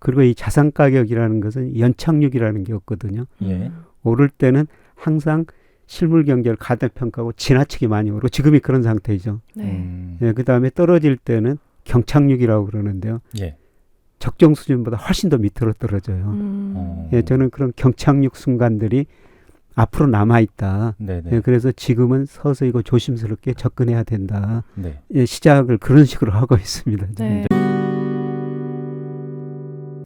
그리고 이 자산 가격이라는 것은 연착륙이라는 게 없거든요. 예. 오를 때는 항상 실물 경제를 가대평가하고 지나치게 많이 오르고 지금이 그런 상태이죠. 네. 예, 그다음에 떨어질 때는 경착륙이라고 그러는데요. 예. 적정 수준보다 훨씬 더 밑으로 떨어져요. 예, 저는 그런 경착륙 순간들이 앞으로 남아있다. 네네. 예, 그래서 지금은 서서히 조심스럽게 접근해야 된다. 네. 예, 시작을 그런 식으로 하고 있습니다. 네.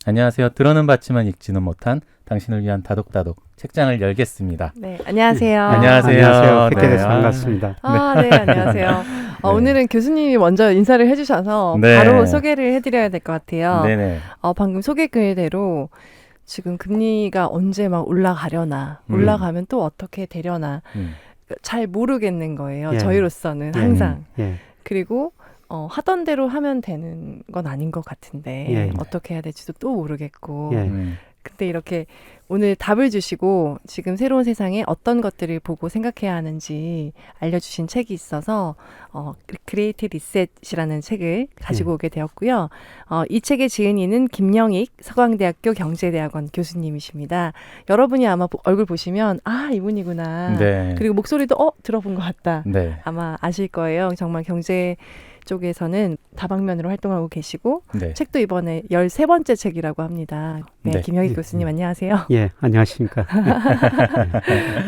안녕하세요. 들어는 봤지만 읽지는 못한 당신을 위한 다독다독 책장을 열겠습니다. 네, 안녕하세요. 안녕하세요. 뵙게 돼서 네. 반갑습니다. 네, 안녕하세요. 네. 오늘은 교수님이 먼저 인사를 해주셔서 네. 바로 소개를 해드려야 될 것 같아요. 네네. 방금 소개 글대로 지금 금리가 언제 막 올라가려나, 올라가면 또 어떻게 되려나 잘 모르겠는 거예요. 예. 저희로서는 항상. 예. 그리고 하던 대로 하면 되는 건 아닌 것 같은데 예. 어떻게 해야 될지도 또 모르겠고 예. 근데 이렇게 오늘 답을 주시고 지금 새로운 세상에 어떤 것들을 보고 생각해야 하는지 알려주신 책이 있어서 그레이트 리셋이라는 책을 가지고 오게 되었고요. 이 책의 지은이는 김영익 서강대학교 경제대학원 교수님이십니다. 여러분이 아마 얼굴 보시면 이분이구나. 네. 그리고 목소리도 들어본 것 같다. 네. 아마 아실 거예요. 정말 경제 쪽에서는 다방면으로 활동하고 계시고 네. 책도 이번에 13번째 책이라고 합니다. 네, 네. 김영익 교수님 안녕하세요. 예, 안녕하십니까.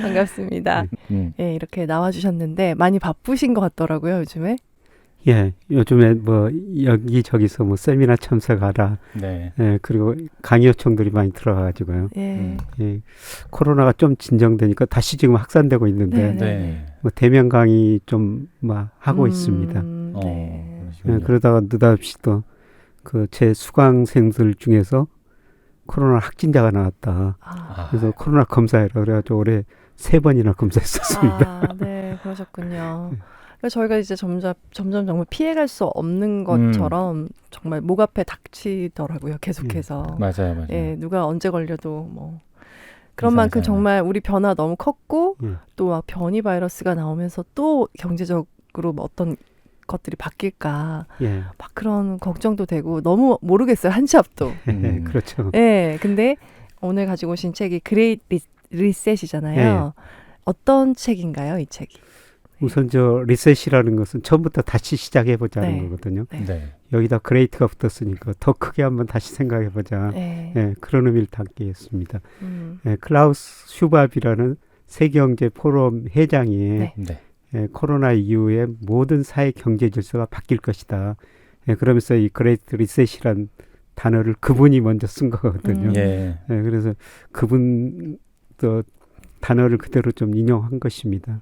반갑습니다. 음. 예, 이렇게 나와주셨는데 많이 바쁘신 것 같더라고요, 요즘에. 예, 요즘에 여기저기서 세미나 참석하라. 네. 예, 그리고 강의 요청들이 많이 들어와가지고요. 예. 예, 코로나가 좀 진정되니까 다시 지금 확산되고 있는데, 네. 대면 강의 좀 하고 있습니다. 네. 예, 그러다가 느닷없이 또 제 수강생들 중에서 코로나 확진자가 나왔다. 그래서 코로나 검사해라 그래가지고 올해 3번이나 검사했었습니다. 네, 그러셨군요. 그래서 저희가 이제 점점 정말 피해갈 수 없는 것처럼 정말 목 앞에 닥치더라고요. 계속해서. 맞아요. 예, 누가 언제 걸려도 그런 만큼 정말 우리 변화 너무 컸고 또 막 변이 바이러스가 나오면서 또 경제적으로 어떤 것들이 바뀔까 막 그런 걱정도 되고 너무 모르겠어요. 한치 앞도. 그렇죠. 예, 근데 오늘 가지고 오신 책이 그레이트 리셋이잖아요. 어떤 책인가요, 이 책이? 우선 리셋이라는 것은 처음부터 다시 시작해보자는 거거든요. 여기다 그레이트가 붙었으니까 더 크게 한번 다시 생각해보자. 그런 의미를 담게 했습니다. 클라우스 슈밥이라는 세계경제 포럼 회장이 코로나 이후에 모든 사회 경제 질서가 바뀔 것이다. 그러면서 이 그레이트 리셋이란 단어를 그분이 먼저 쓴 거거든요. 그래서 그분 또 단어를 그대로 좀 인용한 것입니다.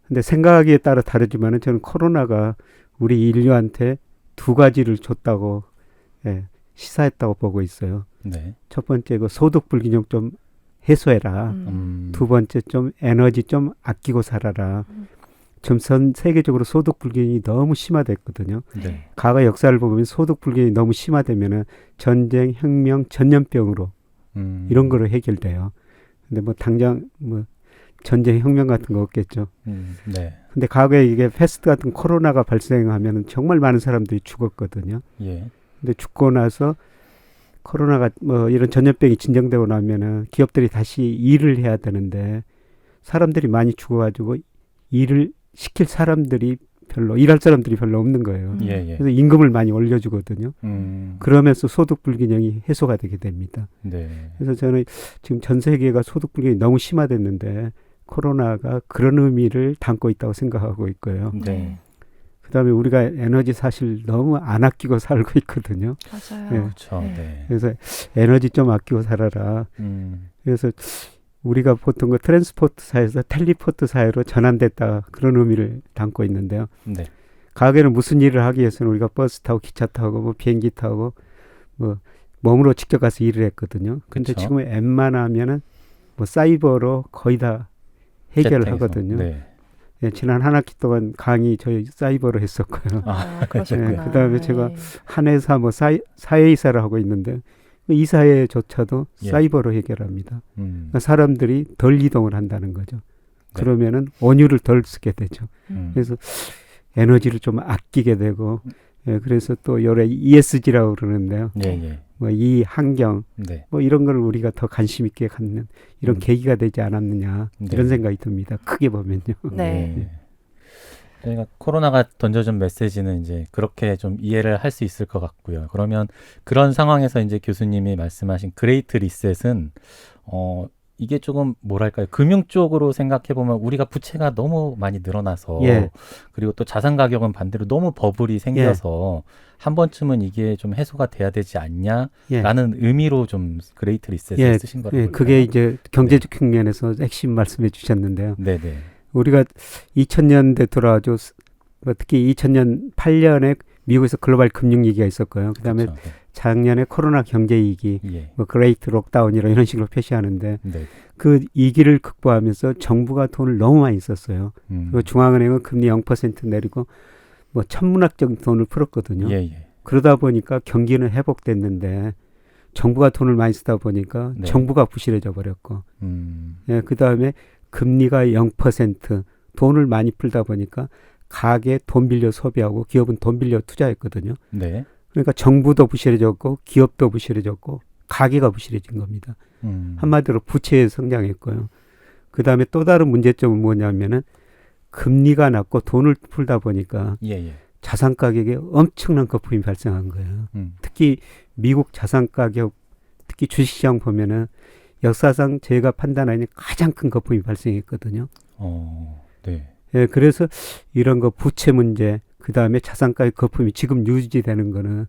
근데 생각에 따라 다르지만은 저는 코로나가 우리 인류한테 2가지를 줬다고 시사했다고 보고 있어요. 첫 번째 소득 불균형 좀 해소해라. 2번째 좀 에너지 좀 아끼고 살아라. 전 세계적으로 소득 불균형이 너무 심화됐거든요. 과거 역사를 보면 소득 불균형이 너무 심화되면은 전쟁, 혁명, 전염병으로 이런 거로 해결돼요. 근데 당장 전쟁, 혁명 같은 거 없겠죠. 근데 과거에 이게 패스트 같은 코로나가 발생하면 정말 많은 사람들이 죽었거든요. 근데 죽고 나서 코로나가 이런 전염병이 진정되고 나면은 기업들이 다시 일을 해야 되는데 사람들이 많이 죽어가지고 일을 시킬 사람들이 일할 사람들이 별로 없는 거예요. 그래서 임금을 많이 올려주거든요. 그러면서 소득 불균형이 해소가 되게 됩니다. 그래서 저는 지금 전 세계가 소득 불균형이 너무 심화됐는데 코로나가 그런 의미를 담고 있다고 생각하고 있고요. 그다음에 우리가 에너지 사실 너무 안 아끼고 살고 있거든요. 맞아요. 그렇죠. 그래서 에너지 좀 아끼고 살아라. 그래서 우리가 보통 트랜스포트 사회에서 텔리포트 사회로 전환됐다 그런 의미를 담고 있는데요. 과거에는 무슨 일을 하기 위해서는 우리가 버스 타고 기차 타고 비행기 타고 몸으로 직접 가서 일을 했거든요. 근데 지금은 웬만하면은 사이버로 거의 다 해결을 하거든요. 지난 한 학기 동안 강의 저희 사이버로 했었고요. 그러셨구나. 그다음에 제가 한 회사 사회이사를 하고 있는데 이 사회조차도 사이버로 해결합니다. 그러니까 사람들이 덜 이동을 한다는 거죠. 그러면은 원유를 덜 쓰게 되죠. 그래서 에너지를 좀 아끼게 되고 예, 그래서 또 요래 ESG라고 그러는데요. 예, 예. 뭐 이 환경, 네. 뭐 이런 걸 우리가 더 관심 있게 갖는 이런 계기가 되지 않았느냐 네. 이런 생각이 듭니다. 크게 보면요. 네. 저희가 코로나가 던져준 메시지는 이제 그렇게 좀 이해를 할 수 있을 것 같고요. 그러면 그런 상황에서 이제 교수님이 말씀하신 그레이트 리셋은 이게 조금 뭐랄까요? 금융 쪽으로 생각해 보면 우리가 부채가 너무 많이 늘어나서 예. 그리고 또 자산 가격은 반대로 너무 버블이 생겨서 한 번쯤은 이게 좀 해소가 돼야 되지 않냐라는 의미로 좀 그레이트 리셋을 쓰신 거라고. 그게 이제 경제적 측면에서 핵심 말씀해 주셨는데요. 네, 네. 우리가 2000년대 돌아와서 특히 2008년에 미국에서 글로벌 금융위기가 있었고요. 그다음에 그렇죠. 네. 작년에 코로나 경제위기, 예. 뭐 그레이트 록다운이라 이런 식으로 표시하는데 네. 그 위기를 극복하면서 정부가 돈을 너무 많이 썼어요. 그리고 중앙은행은 금리 0% 내리고 뭐 천문학적 돈을 풀었거든요. 예, 예. 그러다 보니까 경기는 회복됐는데 정부가 돈을 많이 쓰다 보니까 네. 정부가 부실해져 버렸고 예, 그다음에 금리가 0% 돈을 많이 풀다 보니까 가게 돈 빌려 소비하고 기업은 돈 빌려 투자했거든요. 네. 그러니까 정부도 부실해졌고 기업도 부실해졌고 가게가 부실해진 겁니다. 한마디로 부채에 성장했고요. 그다음에 또 다른 문제점은 뭐냐면은 금리가 낮고 돈을 풀다 보니까 예, 예. 자산 가격에 엄청난 거품이 발생한 거예요. 특히 미국 자산 가격, 특히 주식시장 보면은 역사상 제가 판단하는 가장 큰 거품이 발생했거든요. 네. 예, 그래서 이런 거 부채 문제, 그 다음에 자산 가격 거품이 지금 유지되는 거는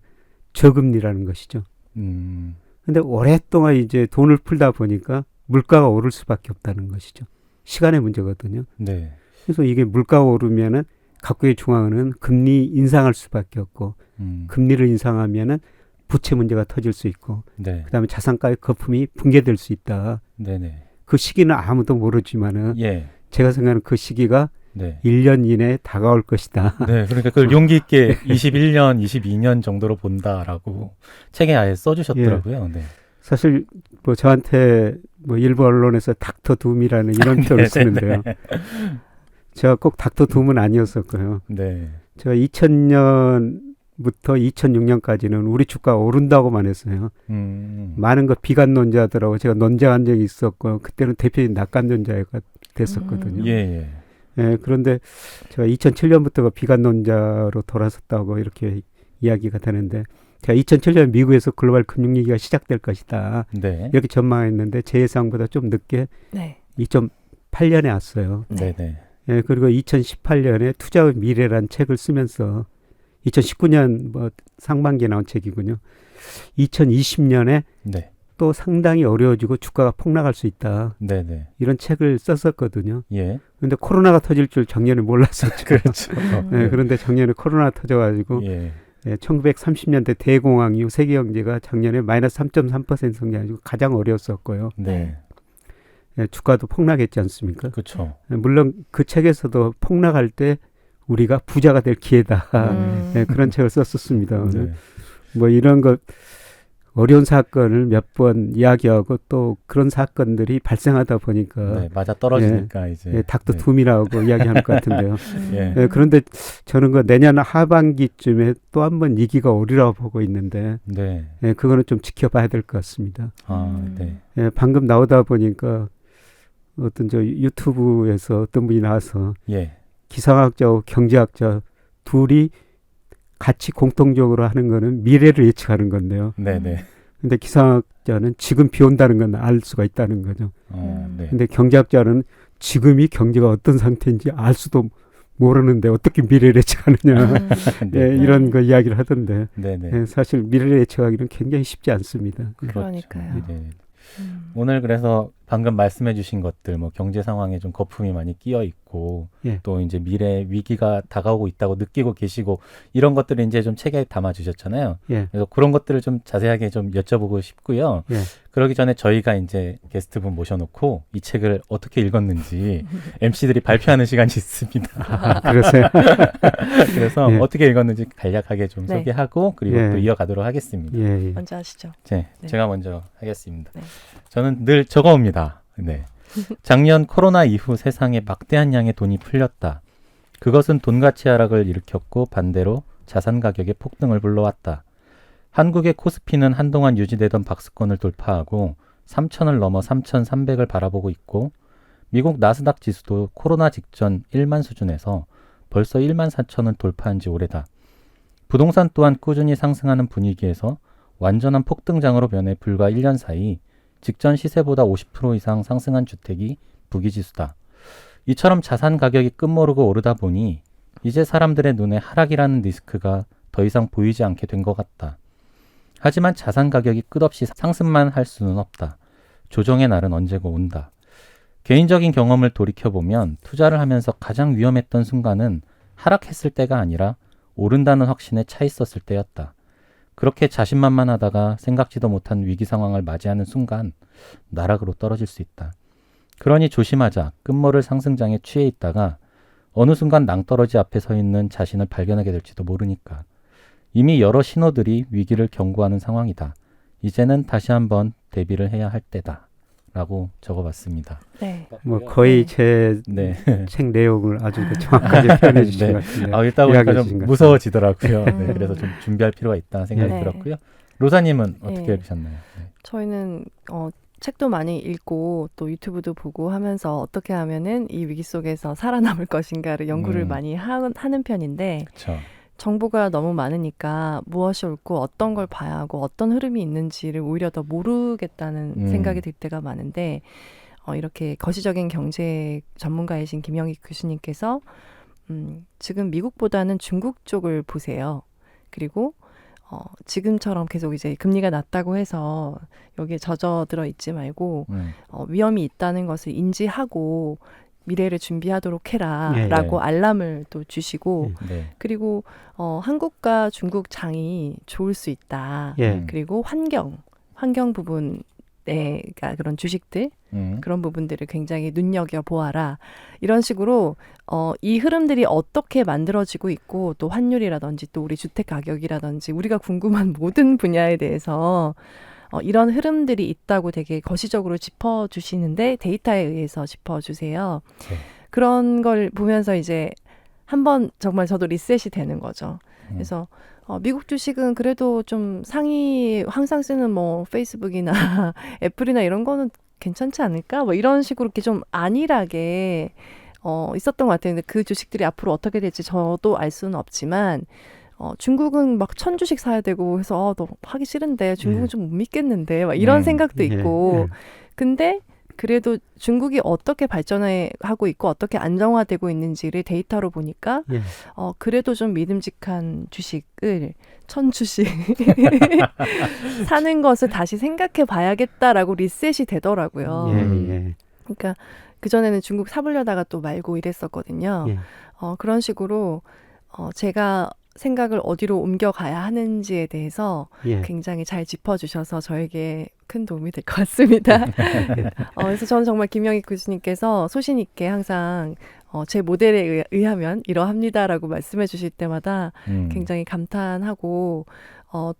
저금리라는 것이죠. 근데 오랫동안 이제 돈을 풀다 보니까 물가가 오를 수밖에 없다는 것이죠. 시간의 문제거든요. 네. 그래서 이게 물가가 오르면은 각국의 중앙은행은 금리 인상할 수밖에 없고 금리를 인상하면은 부채 문제가 터질 수 있고 네. 그다음에 자산 가격 거품이 붕괴될 수 있다. 네네. 그 시기는 아무도 모르지만은 예. 제가 생각하는 그 시기가 네. 1년 이내에 다가올 것이다. 네, 그러니까 그걸 용기 있게 21년, 22년 정도로 본다라고 책에 아예 써주셨더라고요. 네. 사실 뭐 저한테 뭐 일부 언론에서 닥터 둠이라는 이런 표현을 쓰는데요. 제가 꼭 닥터 둠은 아니었었고요. 네. 제가 2000년부터 2006년까지는 우리 주가가 오른다고만 했어요. 많은 거 비관론자들하고 제가 논쟁한 적이 있었고 그때는 대표적인 낙관론자가 됐었거든요. 예, 예. 예, 그런데 제가 2007년부터가 비관론자로 돌아섰다고 이렇게 이야기가 되는데 제가 2007년 미국에서 글로벌 금융위기가 시작될 것이다. 네. 이렇게 전망했는데 제 예상보다 좀 늦게 네. 2008년에 왔어요. 네, 네. 예, 그리고 2018년에 투자의 미래란 책을 쓰면서 2019년 뭐 상반기에 나온 책이군요. 2020년에 네. 또 상당히 어려워지고 주가가 폭락할 수 있다. 네, 네. 이런 책을 썼었거든요. 예. 그런데 코로나가 터질 줄 작년에 몰랐었죠. 그렇죠. 예, 그런데 작년에 코로나 터져가지고 예. 1930년대 대공황 이후 세계 경제가 작년에 마이너스 3.3% 성장해가지고 가장 어려웠었고요. 네. 예, 주가도 폭락했지 않습니까? 그렇죠. 예, 물론 그 책에서도 폭락할 때 우리가 부자가 될 기회다. 예, 그런 책을 썼었습니다. 네. 뭐 이런 것 어려운 사건을 몇 번 이야기하고 또 그런 사건들이 발생하다 보니까 네, 맞아 떨어지니까 이제 예, 닥터 네. 둠이라고 이야기하는 것 같은데요. 예. 예, 그런데 저는 그 내년 하반기쯤에 또 한 번 위기가 오리라고 보고 있는데 네. 예, 그거는 좀 지켜봐야 될 것 같습니다. 아, 네. 예, 방금 나오다 보니까 어떤 저 유튜브에서 어떤 분이 나와서 예. 기상학자와 경제학자 둘이 같이 공통적으로 하는 거는 미래를 예측하는 건데요. 네, 네. 근데 기상학자는 지금 비 온다는 건 알 수가 있다는 거죠. 네. 근데 경제학자는 지금이 경제가 어떤 상태인지 알 수도 모르는데 어떻게 미래를 예측하느냐. 네. 예, 이런 거 이야기를 하던데 네, 네. 예, 사실 미래를 예측하기는 굉장히 쉽지 않습니다. 그러니까요. 네. 오늘 그래서 방금 말씀해 주신 것들 뭐 경제 상황에 좀 거품이 많이 끼어 있고 예. 또 이제 미래 위기가 다가오고 있다고 느끼고 계시고 이런 것들을 이제 좀 책에 담아 주셨잖아요. 예. 그래서 그런 것들을 좀 자세하게 좀 여쭤보고 싶고요. 예. 그러기 전에 저희가 이제 게스트분 모셔놓고 이 책을 어떻게 읽었는지 MC들이 발표하는 시간이 있습니다. 그러세요? 그래서 예. 어떻게 읽었는지 간략하게 좀 네. 소개하고 그리고 예. 또 이어가도록 하겠습니다. 예, 예. 먼저 하시죠. 네, 네. 제가 먼저 하겠습니다. 네. 저는 늘 적어옵니다. 네. 작년 코로나 이후 세상에 막대한 양의 돈이 풀렸다. 그것은 돈 가치 하락을 일으켰고 반대로 자산 가격의 폭등을 불러왔다. 한국의 코스피는 한동안 유지되던 박스권을 돌파하고 3,000을 넘어 3,300을 바라보고 있고 미국 나스닥 지수도 코로나 직전 1만 수준에서 벌써 1만 4천을 돌파한 지 오래다. 부동산 또한 꾸준히 상승하는 분위기에서 완전한 폭등장으로 변해 불과 1년 사이 직전 시세보다 50% 이상 상승한 주택이 부기지수다. 이처럼 자산 가격이 끝모르고 오르다 보니 이제 사람들의 눈에 하락이라는 리스크가 더 이상 보이지 않게 된 것 같다. 하지만 자산 가격이 끝없이 상승만 할 수는 없다. 조정의 날은 언제고 온다. 개인적인 경험을 돌이켜보면 투자를 하면서 가장 위험했던 순간은 하락했을 때가 아니라 오른다는 확신에 차 있었을 때였다. 그렇게 자신만만하다가 생각지도 못한 위기 상황을 맞이하는 순간 나락으로 떨어질 수 있다. 그러니 조심하자. 끝모를 상승장에 취해 있다가 어느 순간 낭떠러지 앞에 서 있는 자신을 발견하게 될지도 모르니까. 이미 여러 신호들이 위기를 경고하는 상황이다. 이제는 다시 한번 대비를 해야 할 때다. 라고 적어봤습니다. 네. 뭐 거의 제 책 내용을 아주 정확하게 표현해 주신 것 같은데. 읽다 보니까 좀 무서워지더라고요. 네, 그래서 좀 준비할 필요가 있다는 생각이 들었고요. 로사님은 어떻게 읽으셨나요? 네. 저희는 책도 많이 읽고 또 유튜브도 보고 하면서 어떻게 하면은 이 위기 속에서 살아남을 것인가를 연구를 많이 하는 편인데 그쵸. 정보가 너무 많으니까 무엇이 옳고 어떤 걸 봐야 하고 어떤 흐름이 있는지를 오히려 더 모르겠다는 생각이 들 때가 많은데 이렇게 거시적인 경제 전문가이신 김영익 교수님께서 지금 미국보다는 중국 쪽을 보세요. 그리고 지금처럼 계속 이제 금리가 낮다고 해서 여기에 젖어들어 있지 말고 위험이 있다는 것을 인지하고 미래를 준비하도록 해라라고 알람을 또 주시고 그리고 한국과 중국 장이 좋을 수 있다. 그리고 환경 부분의 그러니까 그런 주식들 그런 부분들을 굉장히 눈여겨보아라. 이런 식으로 이 흐름들이 어떻게 만들어지고 있고 또 환율이라든지 또 우리 주택 가격이라든지 우리가 궁금한 모든 분야에 대해서 이런 흐름들이 있다고 되게 거시적으로 짚어주시는데 데이터에 의해서 짚어주세요. 그런 걸 보면서 이제 한번 정말 저도 리셋이 되는 거죠. 그래서 미국 주식은 그래도 좀 상위 항상 쓰는 뭐 페이스북이나 애플이나 이런 거는 괜찮지 않을까? 뭐 이런 식으로 이렇게 좀 안일하게 있었던 것 같아요. 근데 그 주식들이 앞으로 어떻게 될지 저도 알 수는 없지만 중국은 막 1,000주씩 사야 되고 해서 너 하기 싫은데 중국은 좀 못 믿겠는데 막 이런 생각도 있고 근데 그래도 중국이 어떻게 발전하고 있고 어떻게 안정화되고 있는지를 데이터로 보니까 그래도 좀 믿음직한 주식을 1,000주씩 사는 것을 다시 생각해 봐야겠다라고 리셋이 되더라고요. 그러니까 그전에는 중국 사보려다가 또 말고 이랬었거든요. 그런 식으로 제가 생각을 어디로 옮겨가야 하는지에 대해서 굉장히 잘 짚어주셔서 저에게 큰 도움이 될 것 같습니다. 그래서 저는 정말 김영익 교수님께서 소신 있게 항상 제 모델에 의하면 이러합니다라고 말씀해 주실 때마다 굉장히 감탄하고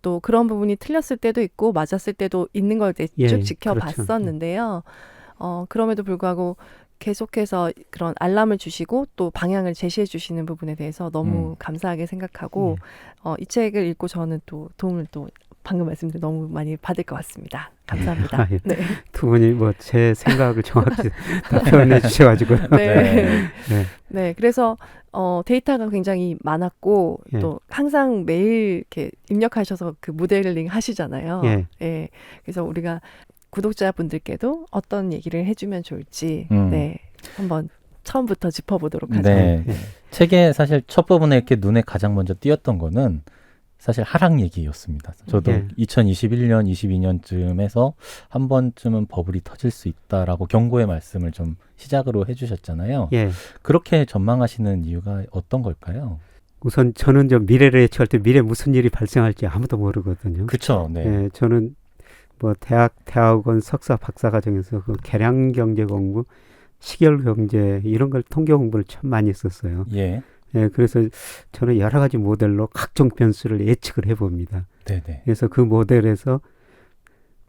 또 그런 부분이 틀렸을 때도 있고 맞았을 때도 있는 걸 쭉 지켜봤었는데요. 그럼에도 불구하고 계속해서 그런 알람을 주시고 또 방향을 제시해 주시는 부분에 대해서 너무 감사하게 생각하고 이 책을 읽고 저는 또 도움을 또 방금 말씀드린 너무 많이 받을 것 같습니다. 감사합니다. 네. 두 분이 뭐 제 생각을 정확히 다 표현해 주셔가지고 네, 그래서 데이터가 굉장히 많았고 또 항상 매일 이렇게 입력하셔서 그 모델링 하시잖아요. 그래서 우리가 구독자분들께도 어떤 얘기를 해주면 좋을지 한번 처음부터 짚어보도록 하죠. 책의 사실 첫 부분에 이렇게 눈에 가장 먼저 띄었던 거는 사실 하락 얘기였습니다. 저도 2021년, 22년쯤에서 한 번쯤은 버블이 터질 수 있다라고 경고의 말씀을 좀 시작으로 해주셨잖아요. 그렇게 전망하시는 이유가 어떤 걸까요? 우선 저는 좀 미래를 예측할 때 미래 무슨 일이 발생할지 아무도 모르거든요. 그렇죠. 저는 뭐 대학원 석사 박사 과정에서 그 계량 경제 공부, 시결 경제 이런 걸 통계 공부를 참 많이 했었어요. 그래서 저는 여러 가지 모델로 각종 변수를 예측을 해봅니다. 그래서 그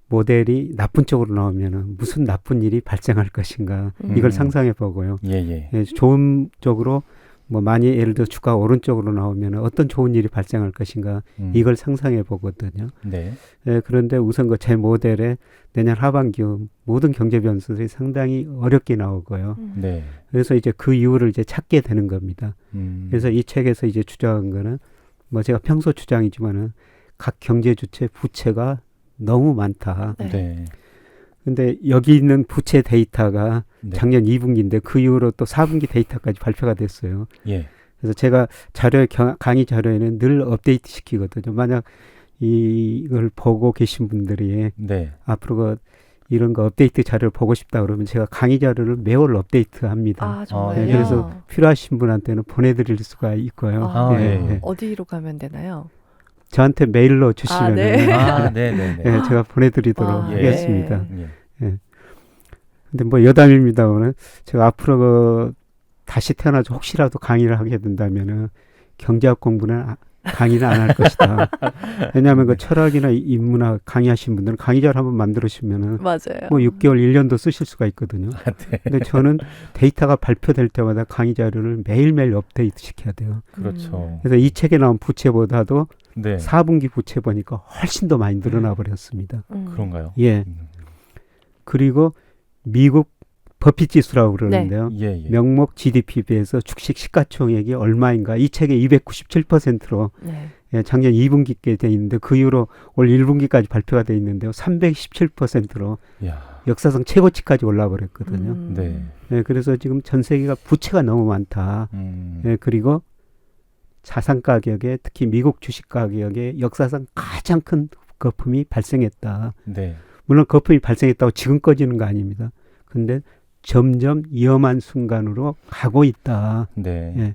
모델이 나쁜 쪽으로 나오면은 무슨 나쁜 일이 발생할 것인가 이걸 상상해 보고요. 좋은 쪽으로 뭐 많이 예를 들어 주가 오른쪽으로 나오면 어떤 좋은 일이 발생할 것인가 이걸 상상해 보거든요. 네. 예, 그런데 우선 그 제 모델에 내년 하반기 모든 경제 변수들이 상당히 어렵게 나오고요. 네. 그래서 이제 그 이유를 이제 찾게 되는 겁니다. 그래서 이 책에서 이제 주장한 거는 뭐 제가 평소 주장이지만은 각 경제 주체 부채가 너무 많다. 네. 근데 여기 있는 부채 데이터가 네. 작년 2분기인데 그 이후로 또 4분기 데이터까지 발표가 됐어요. 예. 그래서 제가 강의 자료에는 늘 업데이트 시키거든요. 만약 이걸 보고 계신 분들이 네. 앞으로 이런 거 업데이트 자료를 보고 싶다 그러면 제가 강의 자료를 매월 업데이트합니다. 아, 정말요? 네, 그래서 필요하신 분한테는 보내드릴 수가 있고요. 아, 예. 어디로 가면 되나요? 저한테 메일로 주시면 네. 네네네. 네, 제가 보내드리도록 아, 하겠습니다. 예. 근데 뭐 여담입니다만은 제가 앞으로 다시 태어나서 혹시라도 강의를 하게 된다면은 경제학 공부는 강의는 안 할 것이다. 왜냐하면 그 철학이나 인문학 강의하신 분들은 강의자를 한번 만들으시면은 맞아요. 뭐 6개월, 1년도 쓰실 수가 있거든요. 네. 근데 저는 데이터가 발표될 때마다 강의 자료를 매일매일 업데이트 시켜야 돼요. 그렇죠. 그래서 이 책에 나온 부채보다도 네. 4분기 부채 보니까 훨씬 더 많이 늘어나 버렸습니다. 그런가요? 예. 그리고 미국 버핏 지수라고 그러는데요. 예, 예. 명목 GDP 비해서 주식 시가총액이 얼마인가? 이 책에 297%로 네. 예, 작년 2분기께 돼 있는데 그 이후로 올 1분기까지 발표가 돼 있는데요. 317%로 야. 역사상 최고치까지 올라 버렸거든요. 네. 예, 그래서 지금 전 세계가 부채가 너무 많다. 예, 그리고 자산 가격에 특히 미국 주식 가격에 역사상 가장 큰 거품이 발생했다. 네. 물론 거품이 발생했다고 지금 꺼지는 거 아닙니다. 근데 점점 위험한 순간으로 가고 있다. 네. 예.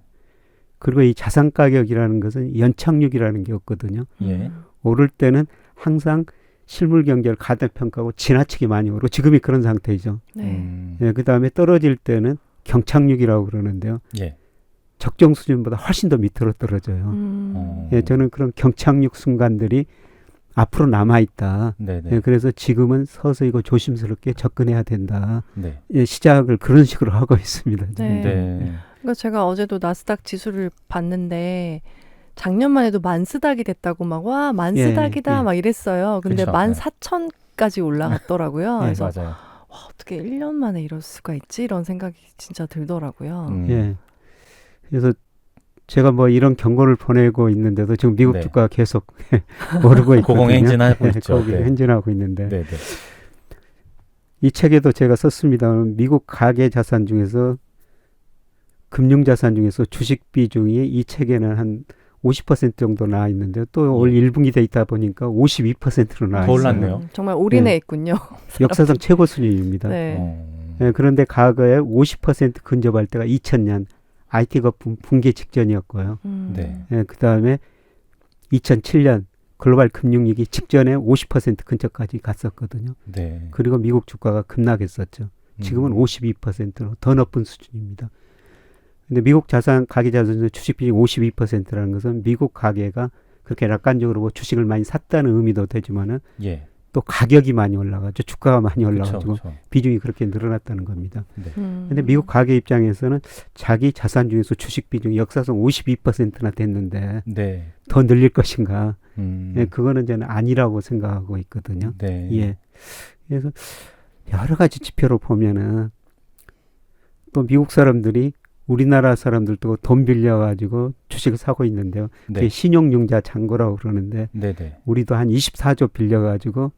그리고 이 자산 가격이라는 것은 연착륙이라는 게 없거든요. 예. 오를 때는 항상 실물 경제를 가대평가하고 지나치게 많이 오르고 지금이 그런 상태이죠. 네. 예, 그다음에 떨어질 때는 경착륙이라고 그러는데요. 예. 적정 수준보다 훨씬 더 밑으로 떨어져요. 예, 저는 그런 경착륙 순간들이 앞으로 남아있다. 네네. 예, 그래서 지금은 서서히고 조심스럽게 접근해야 된다. 네. 예, 시작을 그런 식으로 하고 있습니다. 네. 네. 그러니까 제가 어제도 나스닥 지수를 봤는데 작년만 해도 만스닥이 됐다고 막 와 만스닥이다 예. 막 이랬어요. 근데 그쵸. 14,000까지 올라갔더라고요. 네, 그래서 맞아요. 와, 어떻게 1년 만에 이럴 수가 있지? 이런 생각이 진짜 들더라고요. 예. 그래서 제가 뭐 이런 경고를 보내고 있는데도 지금 미국 네. 주가가 계속 오르고 있거든요. 고공행진하고 있죠. 고공행진하고 있는데 네, 네. 이 책에도 제가 썼습니다만 미국 가계 자산 중에서 금융 자산 중에서 주식 비중이 이 책에는 한 50% 정도 나와 있는데 또 올 1분기 데이터 보니까 52%로 나와 더 있어요. 올랐네요. 정말 올인해 있군요. 역사상 최고 수준입니다. 네. 예, 그런데 과거에 50% 근접할 때가 2000년 IT 거품 붕괴 직전이었고요. 네. 예, 그다음에 2007년 글로벌 금융위기 직전에 50% 근처까지 갔었거든요. 네. 그리고 미국 주가가 급락했었죠. 지금은 52%로 더 높은 수준입니다. 근데 미국 자산 가계 자산 주식 비중 52%라는 것은 미국 가계가 그렇게 낙관적으로 뭐 주식을 많이 샀다는 의미도 되지만은 예. 또 가격이 많이 올라가죠. 주가가 많이 올라가지고 그쵸. 비중이 그렇게 늘어났다는 겁니다. 네. 근데 미국 가계 입장에서는 자기 자산 중에서 주식 비중이 역사상 52%나 됐는데 네. 더 늘릴 것인가? 예, 그거는 저는 아니라고 생각하고 있거든요. 네. 예. 그래서 여러 가지 지표로 보면은 또 미국 사람들이 우리나라 사람들도 돈 빌려가지고 주식을 사고 있는데요. 네. 그게 신용융자 잔고라고 그러는데 네, 네. 우리도 한 24조 빌려가지고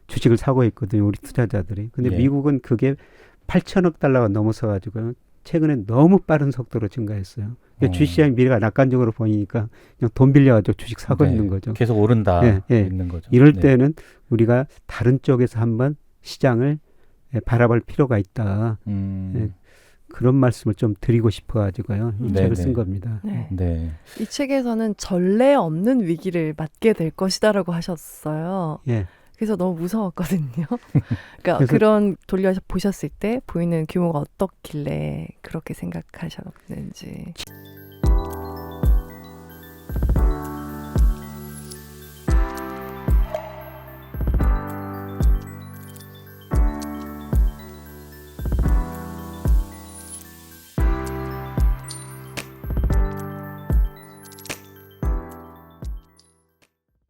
주식을 사고 있거든요. 우리 투자자들이. 근데 예. 미국은 그게 8천억 달러가 넘어서가지고 최근에 너무 빠른 속도로 증가했어요. 주식시장 미래가 낙관적으로 보이니까 그냥 돈 빌려가지고 주식 사고 네. 있는 거죠. 계속 오른다 예, 예. 있는 거죠. 이럴 네. 때는 우리가 다른 쪽에서 한번 시장을 바라볼 필요가 있다. 예, 그런 말씀을 좀 드리고 싶어가지고요. 이 책을 쓴 겁니다. 네. 네. 이 책에서는 전례 없는 위기를 맞게 될 것이다라고 하셨어요. 예. 그래서 너무 무서웠거든요. 그러니까 그래서 그런 돌려보셨을 때 보이는 규모가 어떻길래 그렇게 생각하셨는지.